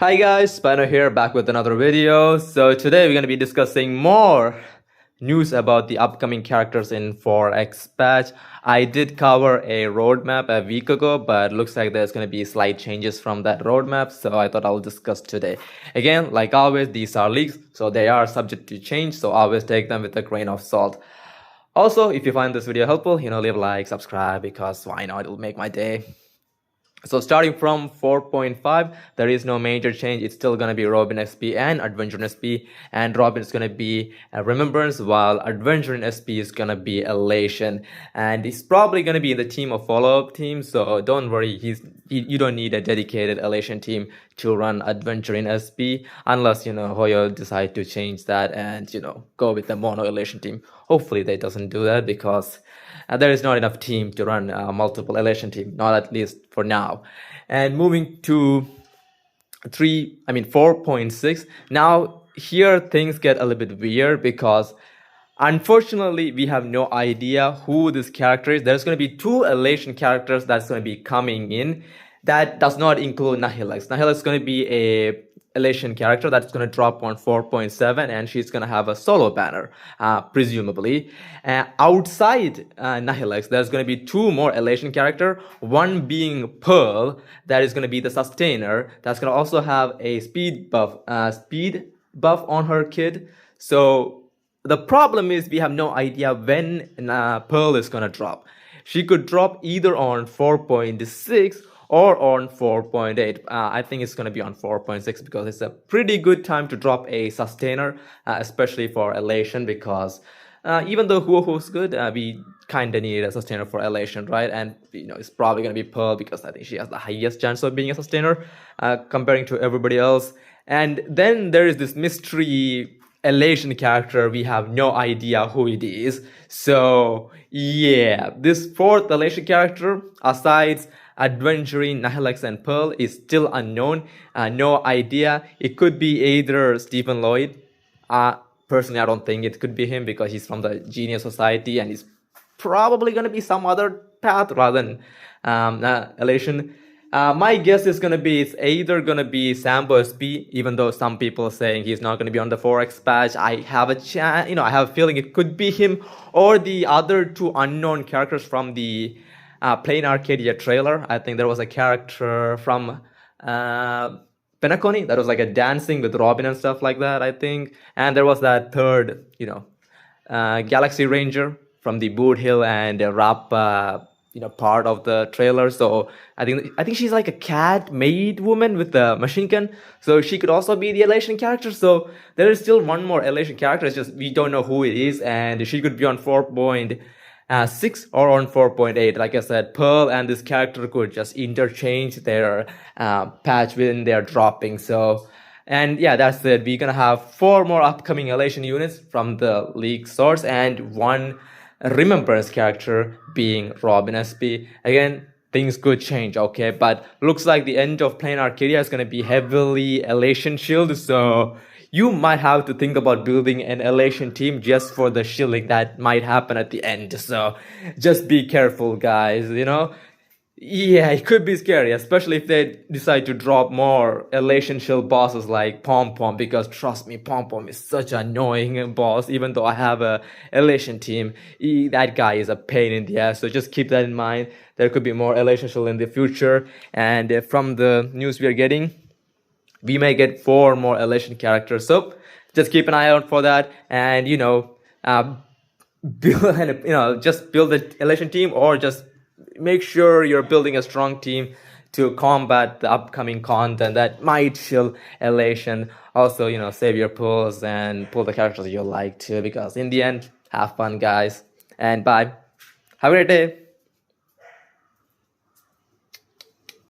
Hi guys, Spino here, back with another video. So today we're going to be discussing more news about the upcoming characters in 4X patch. I did cover a roadmap a week ago, but looks like there's going to be slight changes from that roadmap, so I thought I'll discuss today. Again, like always, these are leaks, so they are subject to change, so always take them with a grain of salt. Also, if you find this video helpful, leave a like, subscribe, because why not, it'll make my day. So starting from 4.5, there is no major change. It's still going to be Robin SP and Adventure SP, and Robin is going to be Remembrance, while Adventure in SP is going to be Elation, and he's probably going to be in the team of follow-up team, so don't worry, you don't need a dedicated Elation team to run Adventure in SP, unless Hoyo decide to change that and go with the mono Elation team. Hopefully they doesn't do that, because there is not enough team to run multiple Elation team, not at least for now. And moving to 4.6, now here things get a little bit weird, because unfortunately we have no idea who this character is. There's going to be two Elation characters that's going to be coming in. That does not include Nihilix. Nihilix is going to be a Elation character that's going to drop on 4.7, and she's going to have a solo banner, presumably. Outside Nihilix, there's going to be two more Elation character, one being Pearl, that is going to be the sustainer, that's going to also have a speed buff on her kit. So the problem is we have no idea when Pearl is going to drop. She could drop either on 4.6 or on 4.8. I think it's going to be on 4.6, because it's a pretty good time to drop a sustainer, especially for Elation, because even though Huohu's good, we kind of need a sustainer for Elation, right? And it's probably going to be Pearl, because I think she has the highest chance of being a sustainer comparing to everybody else. And then there is this mystery Elation character. We have no idea who it is. So yeah, this fourth Elation character, aside Adventuring, Nihilix, and Pearl, is still unknown. No idea. It could be either Stephen Lloyd. Personally, I don't think it could be him, because he's from the Genius Society, and he's probably going to be some other path rather than Elation. My guess is going to be, it's either going to be Sambo SP, even though some people are saying he's not going to be on the 4X patch. I have a chance, I have a feeling it could be him, or the other two unknown characters from the Plain Arcadia trailer. I think there was a character from Penacony that was like a dancing with Robin and stuff like that, I think. And there was that third, Galaxy Ranger from the Boot Hill and Rap part of the trailer. So I think she's like a cat maid woman with a machine gun, so she could also be the Elation character. So there is still one more Elation character, it's just we don't know who it is, and she could be on 4.6 or on 4.8. Like I said, Pearl and this character could just interchange their patch when they're dropping. So, and yeah, that's it. We're gonna have 4 more upcoming Elation units from the leak source, and one Remembrance character being Robin SP. Again, things could change, okay? But looks like the end of Plain Arcadia is gonna be heavily Elation shield, so you might have to think about building an Elation team just for the shielding that might happen at the end. So just be careful, guys, Yeah, it could be scary, especially if they decide to drop more Elation shield bosses like Pom Pom, because trust me, Pom Pom is such an annoying boss. Even though I have a Elation team, that guy is a pain in the ass. So just keep that in mind. There could be more Elation shield in the future, and from the news we are getting, we may get 4 more Elation characters. So just keep an eye out for that, and build just build the Elation team, or just make sure you're building a strong team to combat the upcoming content that might chill Elation. Also, save your pulls and pull the characters you like too, because in the end, have fun, guys. And bye. Have a great day.